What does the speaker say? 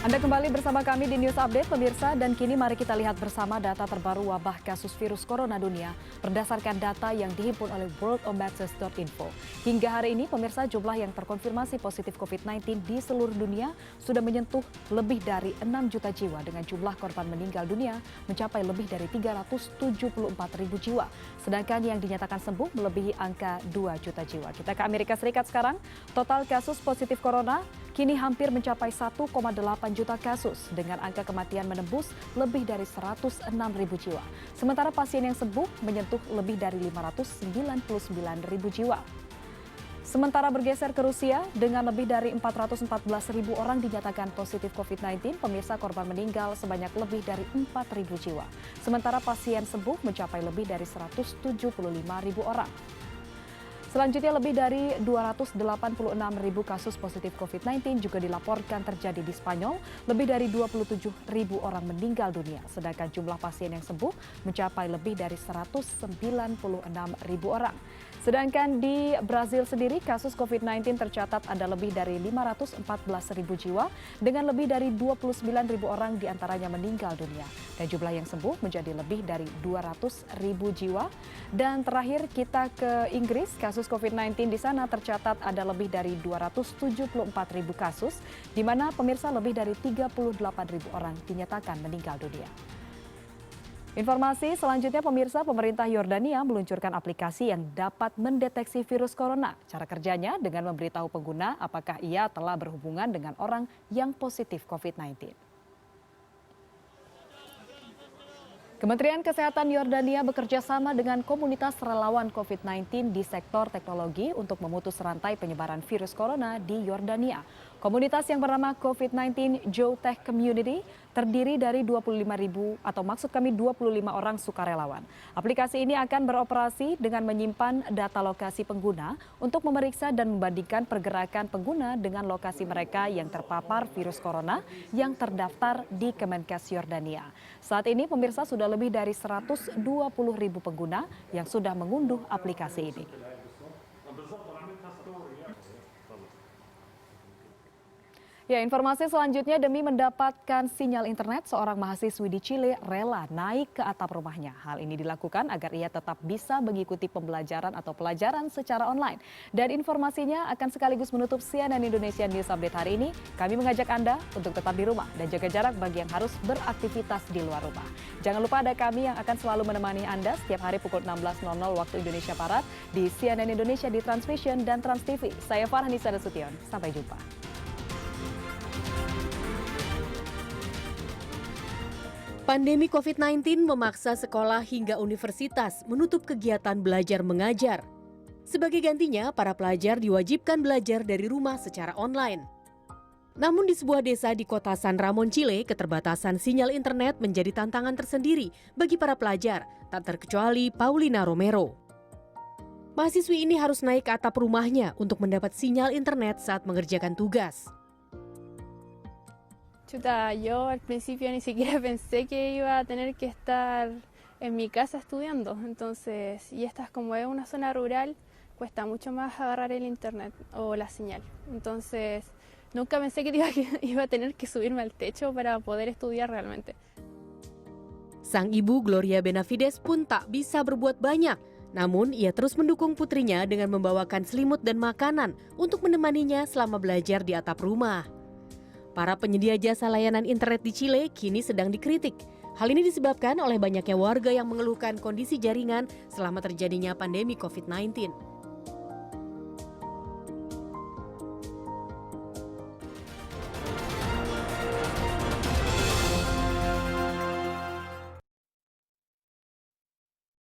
Anda kembali bersama kami di News Update, pemirsa, dan kini mari kita lihat bersama data terbaru wabah kasus virus corona dunia berdasarkan data yang dihimpun oleh worldometers.info. Hingga hari ini, pemirsa, jumlah yang terkonfirmasi positif COVID-19 di seluruh dunia sudah menyentuh lebih dari 6 juta jiwa dengan jumlah korban meninggal dunia mencapai lebih dari 374 ribu jiwa. Sedangkan yang dinyatakan sembuh melebihi angka 2 juta jiwa. Kita ke Amerika Serikat sekarang, total kasus positif corona kini hampir mencapai 1,8 juta kasus dengan angka kematian menembus lebih dari 106 ribu jiwa. Sementara pasien yang sembuh menyentuh lebih dari 599 ribu jiwa. Sementara bergeser ke Rusia, dengan lebih dari 414 ribu orang dinyatakan positif COVID-19, pemirsa, korban meninggal sebanyak lebih dari 4 ribu jiwa. Sementara pasien sembuh mencapai lebih dari 175 ribu orang. Selanjutnya, lebih dari 286 ribu kasus positif COVID-19 juga dilaporkan terjadi di Spanyol. Lebih dari 27 ribu orang meninggal dunia, sedangkan jumlah pasien yang sembuh mencapai lebih dari 196 ribu orang. Sedangkan di Brazil sendiri, kasus COVID-19 tercatat ada lebih dari 514 ribu jiwa, dengan lebih dari 29 ribu orang diantaranya meninggal dunia. Dan jumlah yang sembuh menjadi lebih dari 200 ribu jiwa. Dan terakhir kita ke Inggris, kasus COVID-19 di sana tercatat ada lebih dari 274 ribu kasus, di mana pemirsa lebih dari 38 ribu orang dinyatakan meninggal dunia. Informasi selanjutnya, pemirsa, pemerintah Yordania meluncurkan aplikasi yang dapat mendeteksi virus corona. Cara kerjanya dengan memberitahu pengguna apakah ia telah berhubungan dengan orang yang positif COVID-19. Kementerian Kesehatan Yordania bekerja sama dengan komunitas relawan COVID-19 di sektor teknologi untuk memutus rantai penyebaran virus corona di Yordania. Komunitas yang bernama COVID-19 Geotech Community terdiri dari 25 orang sukarelawan. Aplikasi ini akan beroperasi dengan menyimpan data lokasi pengguna untuk memeriksa dan membandingkan pergerakan pengguna dengan lokasi mereka yang terpapar virus corona yang terdaftar di Kemenkes Yordania. Saat ini, pemirsa, sudah lebih dari 120 ribu pengguna yang sudah mengunduh aplikasi ini. Ya, informasi selanjutnya, demi mendapatkan sinyal internet, seorang mahasiswi di Chile rela naik ke atap rumahnya. Hal ini dilakukan agar ia tetap bisa mengikuti pembelajaran atau pelajaran secara online. Dan informasinya akan sekaligus menutup CNN Indonesia News Update hari ini. Kami mengajak Anda untuk tetap di rumah dan jaga jarak bagi yang harus beraktivitas di luar rumah. Jangan lupa ada kami yang akan selalu menemani Anda setiap hari pukul 16.00 waktu Indonesia Barat di CNN Indonesia di Transvision dan Trans TV. Saya Farhanisa Nasution. Sampai jumpa. Pandemi COVID-19 memaksa sekolah hingga universitas menutup kegiatan belajar mengajar. Sebagai gantinya, para pelajar diwajibkan belajar dari rumah secara online. Namun di sebuah desa di kota San Ramon, Chile, keterbatasan sinyal internet menjadi tantangan tersendiri bagi para pelajar, tak terkecuali Paulina Romero. Mahasiswi ini harus naik ke atap rumahnya untuk mendapat sinyal internet saat mengerjakan tugas. Chuta, yo al principio ni siquiera pensé que iba a tener que estar en mi casa estudiando, entonces, y esta como es una zona rural, cuesta mucho más agarrar el internet o la señal. Entonces, nunca pensé que iba a tener que subirme al techo para poder estudiar realmente. Sang ibu Gloria Benavides pun tak bisa berbuat banyak, namun ia terus mendukung putrinya dengan membawakan selimut dan makanan untuk menemaninya selama belajar di atap rumah. Para penyedia jasa layanan internet di Chile kini sedang dikritik. Hal ini disebabkan oleh banyaknya warga yang mengeluhkan kondisi jaringan selama terjadinya pandemi COVID-19.